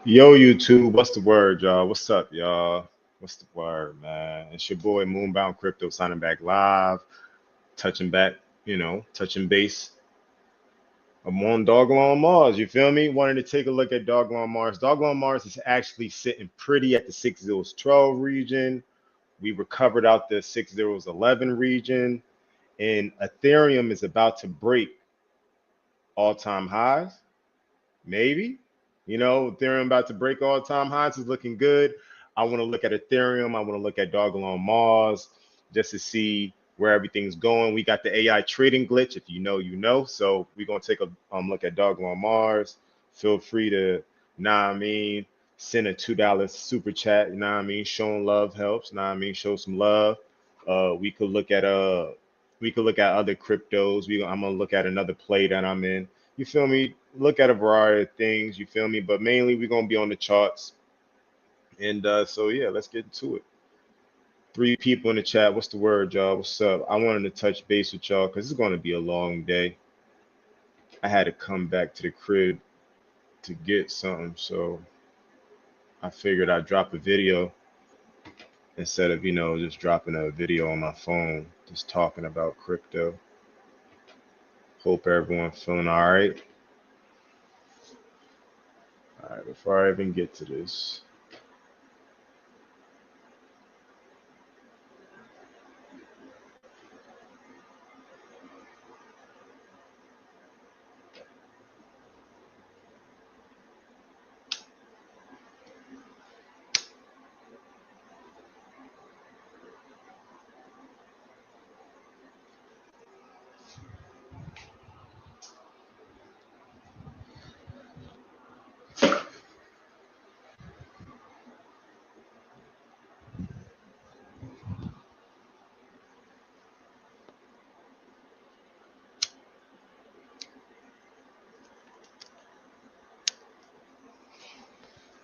Yo, YouTube, what's the word, y'all? What's up, y'all? What's the word, man? It's your boy Moonbound Crypto signing back live, touching back, touching base. I'm on Dogelon Mars, you feel me? Wanted to take a look at Dogelon Mars. Dogelon Mars is actually sitting pretty at the 6012 region. We recovered out the 6011 region, and Ethereum is about to break all-time highs. Maybe. Ethereum about to break all-time highs is looking good. I want to look at Ethereum. I want to look at Dogelon Mars just to see where everything's going. We got the AI trading glitch. If you know, you know. So we're gonna take a look at Dogelon Mars. Feel free to, nah, I mean, send a $2 super chat. Nah, I mean, showing love helps. Nah, I mean, show some love. We could look at other cryptos. I'm gonna look at another play that I'm in. You feel me? Look at a variety of things. You feel me? But mainly we're gonna be on the charts. And so yeah, let's get into it. Three people in the chat. What's the word, y'all? What's up? I wanted to touch base with y'all because it's gonna be a long day. I had to come back to the crib to get something, so I figured I'd drop a video instead of just dropping a video on my phone, just talking about crypto. Hope everyone's feeling all right. All right, before I even get to this.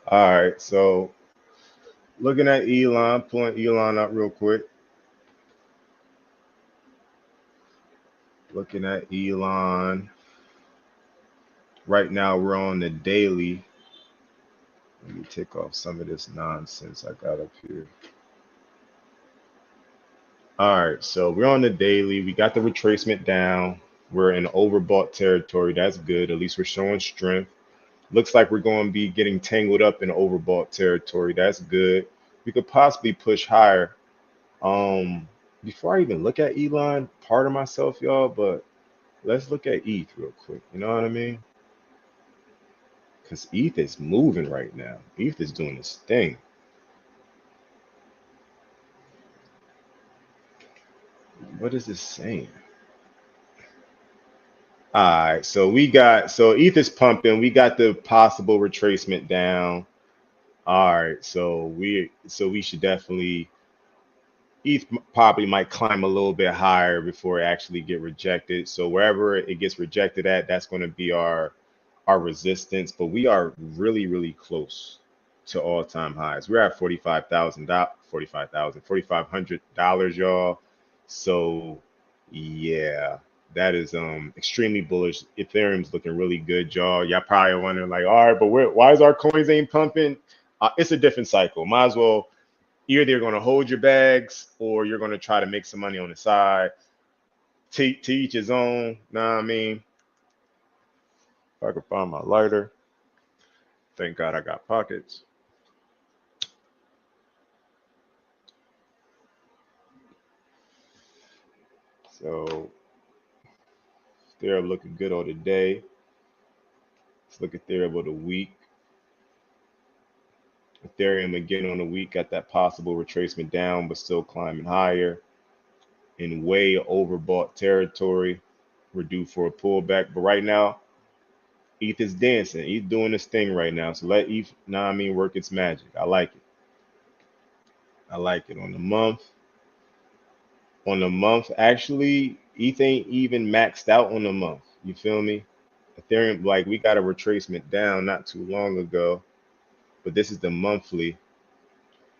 All right, so looking at Elon, pulling Elon up real quick. Looking at Elon. Right now we're on the daily. Let me take off some of this nonsense I got up here. All right, so we're on the daily. We got the retracement down. We're in overbought territory. That's good. At least we're showing strength. Looks like we're going to be getting tangled up in overbought territory. That's good. We could possibly push higher. Um, Before I even look at Elon, pardon myself, y'all, but let's look at ETH real quick. You know what I mean? Because ETH is moving right now. ETH is doing its thing. What is this saying? All right, so ETH is pumping. We got the possible retracement down. All right, so we should definitely ETH probably might climb a little bit higher before it actually get rejected. So wherever it gets rejected at, that's going to be our resistance. But we are really, really close to all-time highs. We're at $45,000, y'all. So yeah, that is extremely bullish. Ethereum's looking really good, y'all. Y'all probably wondering like, all right, but why is our coins ain't pumping? It's a different cycle. Might as well either you're going to hold your bags or you're going to try to make some money on the side. To each his own. Know what I mean? If I can find my lighter. Thank God I got pockets. So they're looking good on the day. Let's look at Ethereum on the week. Ethereum again on the week got that possible retracement down, but still climbing higher in way overbought territory. We're due for a pullback, but right now ETH is dancing. ETH doing this thing right now. So let ETH, nah, I mean, work its magic. I like it. I like it on the month. On the month, actually, ETH ain't even maxed out on the month. You feel me? Ethereum, like we got a retracement down not too long ago, but this is the monthly.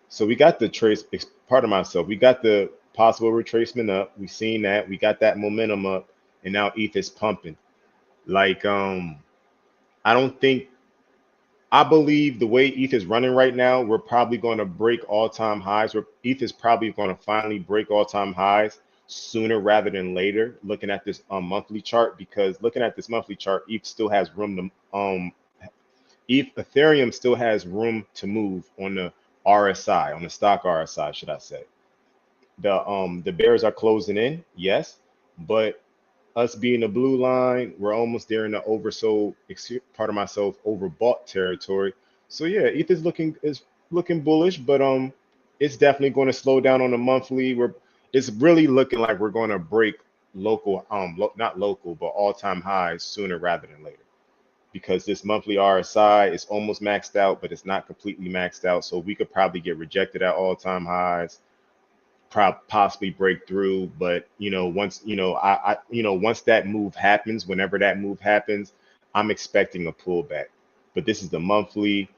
So we got the trace, part of myself, we got the possible retracement up. We seen that. We got that momentum up, and now ETH is pumping. Like, I don't think I believe the way ETH is running right now, we're probably going to break all-time highs. ETH is probably going to finally break all-time highs sooner rather than later. Looking at this monthly chart, because looking at this monthly chart, ETH still has room to Ethereum still has room to move on the RSI, on the stock RSI, should I say? The bears are closing in, yes, but us being the blue line, we're almost there in the oversold, part of myself, overbought territory. So yeah, ETH is looking bullish, but it's definitely going to slow down on the monthly. It's really looking like we're going to break local, not local, but all-time highs sooner rather than later. Because this monthly RSI is almost maxed out, but it's not completely maxed out. So we could probably get rejected at all-time highs, possibly break through. But once once that move happens, whenever that move happens, I'm expecting a pullback. But this is the monthly.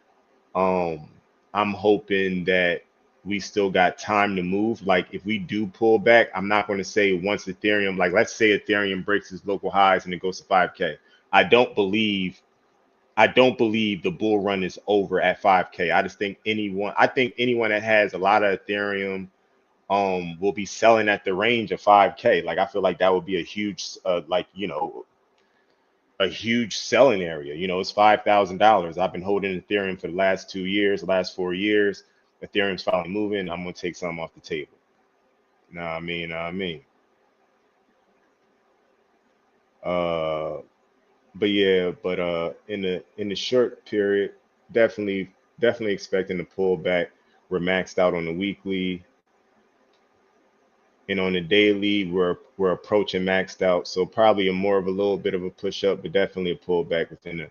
Um, I'm hoping that we still got time to move. Like if we do pull back, I'm not going to say once Ethereum, like let's say Ethereum breaks its local highs and it goes to 5K. I don't believe I don't believe the bull run is over at 5K. I think anyone that has a lot of Ethereum will be selling at the range of 5K. Like I feel like that would be a huge a huge selling area. It's $5,000. I've been holding Ethereum for the last 2 years, the last 4 years. Ethereum's finally moving. I'm gonna take some off the table. Know what I mean? Know what I mean? Uh but yeah, but in the short period, definitely expecting to pull back. We're maxed out on the weekly, and on the daily, we're approaching maxed out. So probably a more of a little bit of a push up, but definitely a pullback within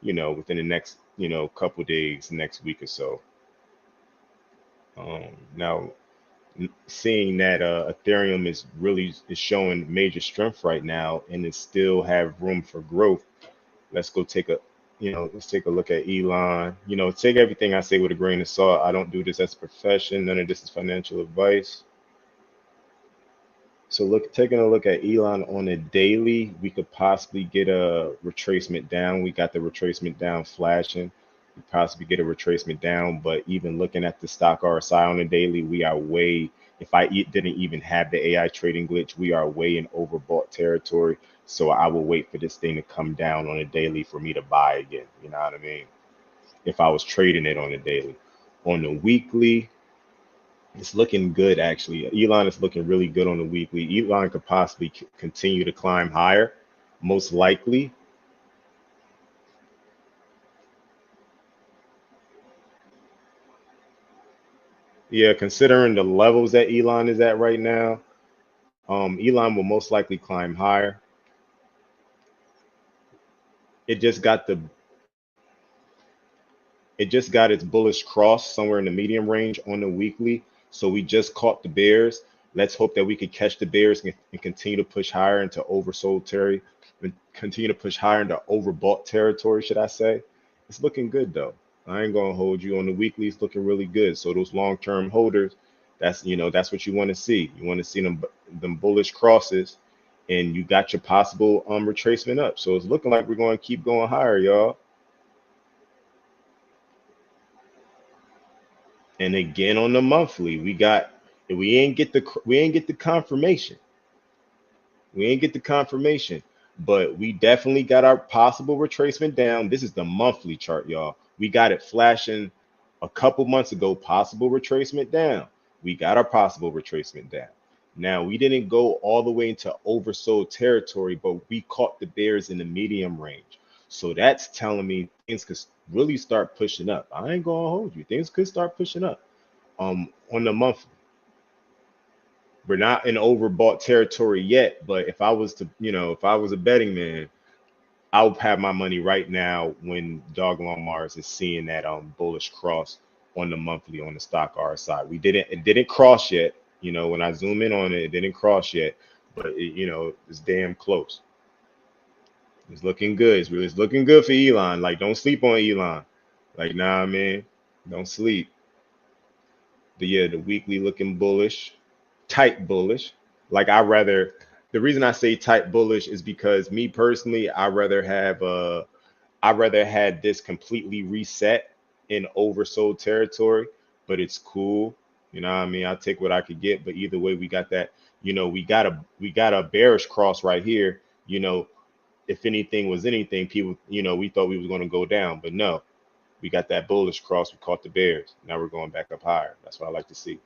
the next couple days, next week or so. Now seeing that Ethereum is showing major strength right now, and it still have room for growth. Let's take a look at Elon. Take everything I say with a grain of salt. I don't do this as a profession. None of this is financial advice. So taking a look at Elon on a daily, we could possibly get a retracement down. We got the retracement down flashing. We possibly get a retracement down, but even looking at the stock RSI on a daily, we are way. If didn't even have the AI trading glitch, we are way in overbought territory. So I will wait for this thing to come down on a daily for me to buy again. You know what I mean? If I was trading it on a daily, on the weekly, it's looking good, actually. Elon is looking really good on the weekly. Elon could possibly continue to climb higher, most likely. Yeah, considering the levels that Elon is at right now, Elon will most likely climb higher. It just got the it just got its bullish cross somewhere in the medium range on the weekly. So we just caught the bears. Let's hope that we could catch the bears and continue to push higher into oversold territory, and continue to push higher into overbought territory, should I say. It's looking good though. I ain't gonna hold you on the weekly. It's looking really good. So those long-term holders, that's what you want to see. You want to see them bullish crosses, and you got your possible retracement up. So it's looking like we're going to keep going higher, y'all. And again on the monthly, we ain't get the confirmation. We ain't get the confirmation, but we definitely got our possible retracement down. This is the monthly chart, y'all. We got it flashing a couple months ago, possible retracement down. We got our possible retracement down. Now we didn't go all the way into oversold territory, but we caught the bears in the medium range. So that's telling me things could really start pushing up. I ain't gonna hold you. Things could start pushing up. On the monthly. We're not in overbought territory yet, but if I was a betting man, I would have my money right now when Dogelon Mars is seeing that bullish cross on the monthly on the stock RSI. It didn't cross yet. When I zoom in on it, it didn't cross yet, but it's damn close. It's looking good. It's looking good for Elon. Like, don't sleep on Elon. Like, nah, man, don't sleep. But yeah, the weekly looking bullish, tight bullish. Like the reason I say tight bullish is because me personally, I rather have I'd rather had this completely reset in oversold territory, but it's cool. You know what I mean? I'll take what I could get, but either way, we got that, we got a bearish cross right here. You know, if anything was anything, people, we thought we was going to go down, but no, we got that bullish cross. We caught the bears. Now we're going back up higher. That's what I like to see.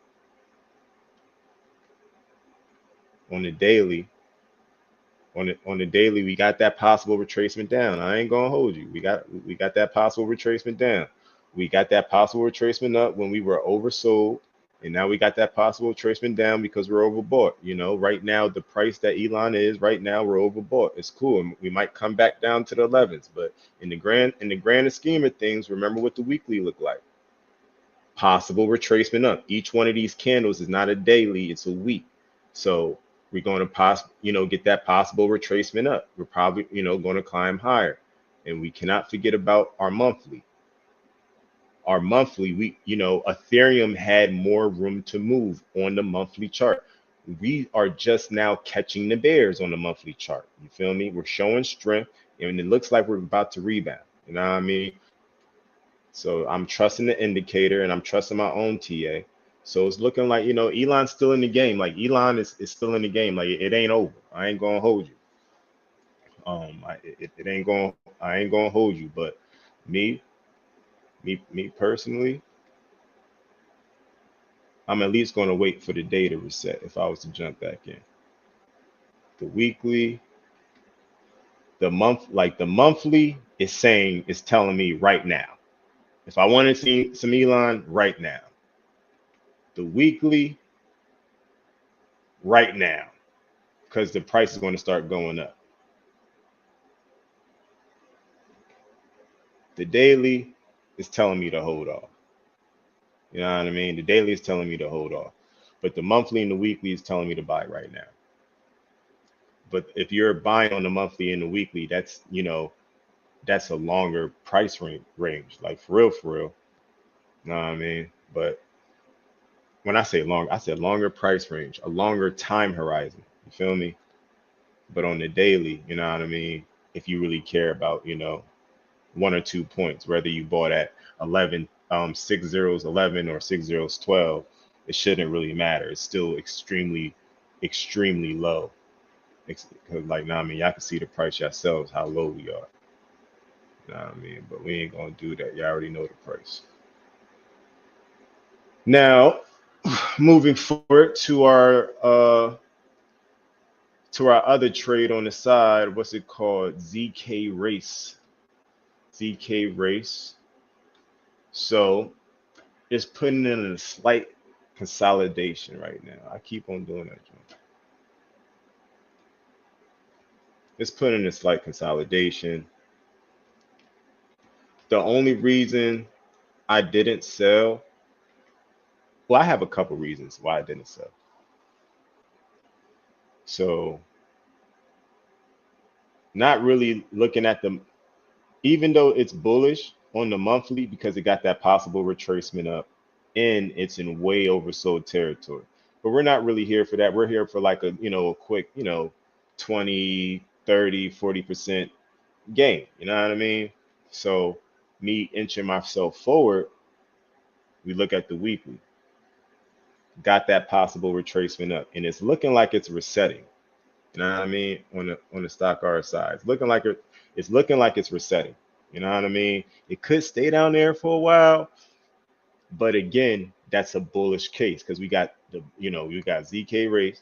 On the daily, on the daily, we got that possible retracement down. I ain't gonna hold you. We got that possible retracement down. We got that possible retracement up when we were oversold, and now we got that possible retracement down because we're overbought. Right now the price that Elon is right now, we're overbought. It's cool. And we might come back down to the 11s, but in the grand scheme of things, remember what the weekly looked like. Possible retracement up. Each one of these candles is not a daily, it's a week. So we're going to get that possible retracement up. We're probably, going to climb higher. And we cannot forget about our monthly. Our monthly, Ethereum had more room to move on the monthly chart. We are just now catching the bears on the monthly chart. You feel me? We're showing strength, and it looks like we're about to rebound. You know what I mean? So I'm trusting the indicator and I'm trusting my own TA. So it's looking like, Elon's still in the game. Like Elon is still in the game. Like it ain't over. I ain't gonna hold you. I ain't gonna hold you. But me, me personally, I'm at least gonna wait for the day to reset if I was to jump back in. The weekly, the monthly is telling me right now. If I want to see some Elon right now. The weekly right now, because the price is going to start going up. The daily is telling me to hold off. You know what I mean? The daily is telling me to hold off. But the monthly and the weekly is telling me to buy right now. But if you're buying on the monthly and the weekly, that's a longer price range. Like for real, for real. You know what I mean? But when I say long, I said longer price range, a longer time horizon. You feel me? But on the daily, you know what I mean? If you really care about, 1 or 2 points, whether you bought at 11, 6 zeros 11 or 6 zeros 12, it shouldn't really matter. It's still extremely, extremely low. Because like, nah, I mean, y'all can see the price yourselves, how low we are. Nah, I mean, but we ain't gonna do that. Y'all already know the price. Now, moving forward to our other trade on the side, what's it called? ZK Race. ZK Race. So it's putting in a slight consolidation right now. I keep on doing that, John. It's putting in a slight consolidation. The only reason I didn't sell, well, I have a couple reasons why I didn't sell. So not really looking at them, even though it's bullish on the monthly because it got that possible retracement up and it's in way oversold territory. But we're not really here for that. We're here for like a quick, 20, 30, 40% gain. You know what I mean? So me inching myself forward, we look at the weekly, got that possible retracement up, and it's looking like it's resetting. You know what I mean? On the stock R side, it's looking like it's resetting. You know what I mean? It could stay down there for a while, but again, that's a bullish case because we got ZK race,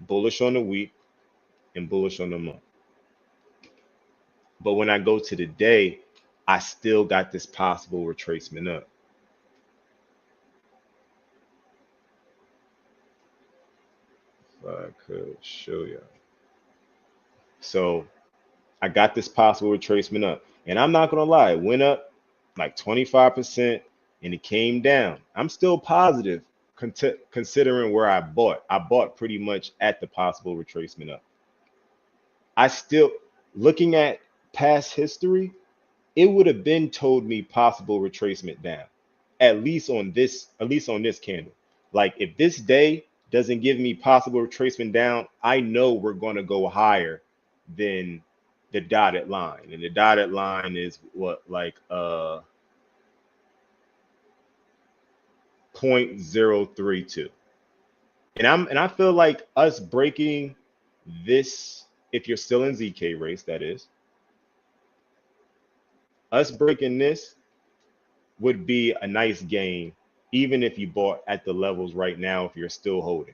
bullish on the week and bullish on the month. But when I go to the day, I still got this possible retracement up. If I could show you. So I got this possible retracement up. And I'm not gonna lie, it went up like 25% and it came down. I'm still positive considering where I bought. I bought pretty much at the possible retracement up. I still, looking at past history, it would have been told me possible retracement down. At least on this candle. Like if this day doesn't give me possible retracement down, I know we're gonna go higher than the dotted line, and the dotted line is what, like 0.032. And I feel like us breaking this, if you're still in ZK race, that is, us breaking this would be a nice gain, even if you bought at the levels right now, if you're still holding.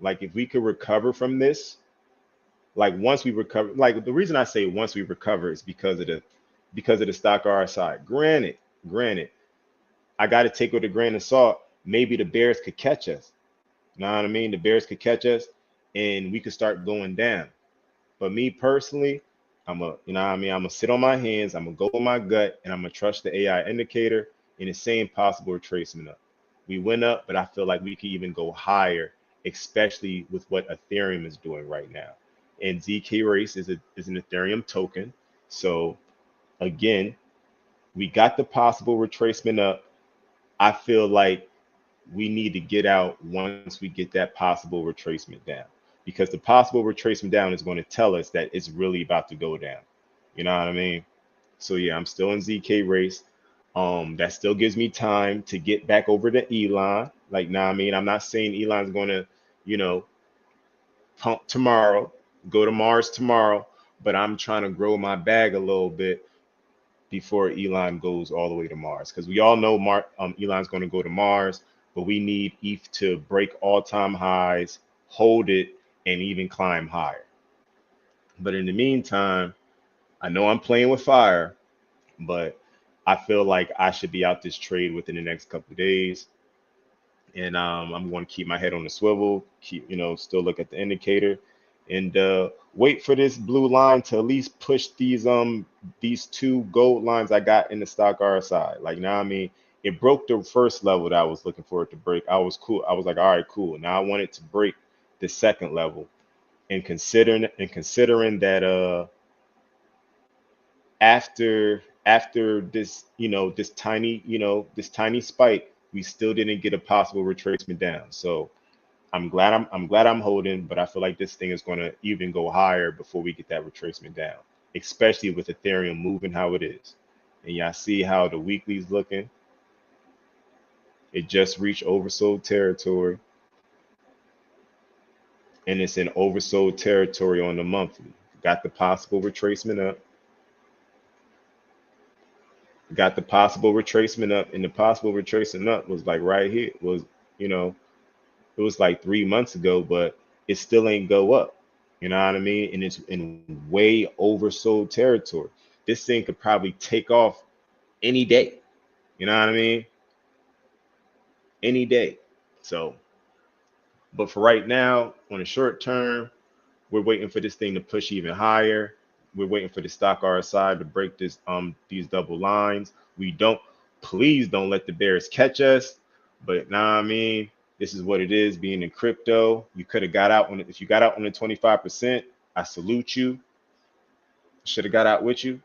Like if we could recover from this, like once we recover, like the reason I say once we recover is because of the stock RSI. Granted, I got to take with a grain of salt. Maybe the bears could catch us. You know what I mean? The bears could catch us, and we could start going down. But me personally, you know what I mean? I'm gonna sit on my hands. I'm gonna go with my gut, and I'm gonna trust the AI indicator and it's saying possible retracement up. We went up, but I feel like we could even go higher, especially with what Ethereum is doing right now. And ZK Race is an Ethereum token, so again, we got the possible retracement up. I feel like we need to get out once we get that possible retracement down, because the possible retracement down is going to tell us that it's really about to go down. You know what I mean? So yeah, I'm still in ZK race. That still gives me time to get back over to Elon. Like, nah, I mean, I'm not saying Elon's going to, you know, pump tomorrow, go to Mars tomorrow, but I'm trying to grow my bag a little bit before Elon goes all the way to Mars. Because we all know Elon's going to go to Mars, but we need ETH to break all-time highs, hold it, and even climb higher. But in the meantime, I know I'm playing with fire, but I feel like I should be out this trade within the next couple of days. And I'm going to keep my head on the swivel, still look at the indicator, and wait for this blue line to at least push these two gold lines I got in the stock RSI. Like now, I mean, it broke the first level that I was looking for it to break. I was cool. I was like, all right, cool. Now I want it to break the second level, and considering that after this, this tiny spike, we still didn't get a possible retracement down. So I'm glad I'm holding, but I feel like this thing is going to even go higher before we get that retracement down, especially with Ethereum moving how it is. And y'all see how the weekly's looking. It just reached oversold territory, and it's in oversold territory on the monthly. Got the possible retracement up. Got the possible retracement up, and the possible retracement up was like right here. You know, it was like 3 months ago, but it still ain't go up. You know what I mean? And it's in way oversold territory. This thing could probably take off any day. You know what I mean? Any day. So, but for right now, on the short term, we're waiting for this thing to push even higher. We're waiting for the stock RSI to break these double lines. Please don't let the bears catch us. But now, I mean, this is what it is being in crypto. You could have got out on it. If you got out on the 25%, I salute you. Should have got out with you.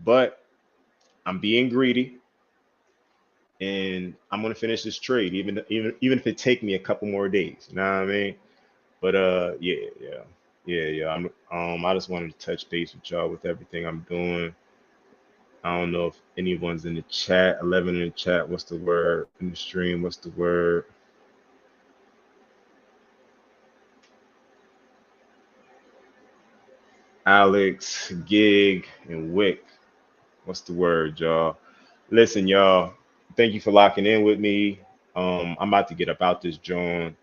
But I'm being greedy, and I'm gonna finish this trade, even if it take me a couple more days. You know what I mean? But yeah. I just wanted to touch base with y'all with everything I'm doing. I don't know if anyone's in the chat. 11 in the chat. What's the word in the stream? What's the word? Alex, Gig, and Wick. What's the word, y'all? Listen, y'all. Thank you for locking in with me. I'm about to get about this, John.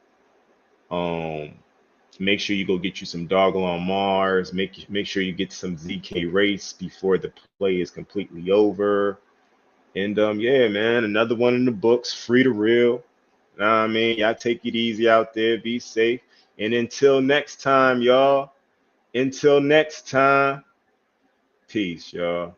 Um, Make sure you go get you some Dogelon Mars. Make sure you get some ZK race before the play is completely over. And yeah, man, another one in the books, free to real. Know what I mean? Y'all take it easy out there, be safe. And until next time, y'all. Until next time, peace, y'all.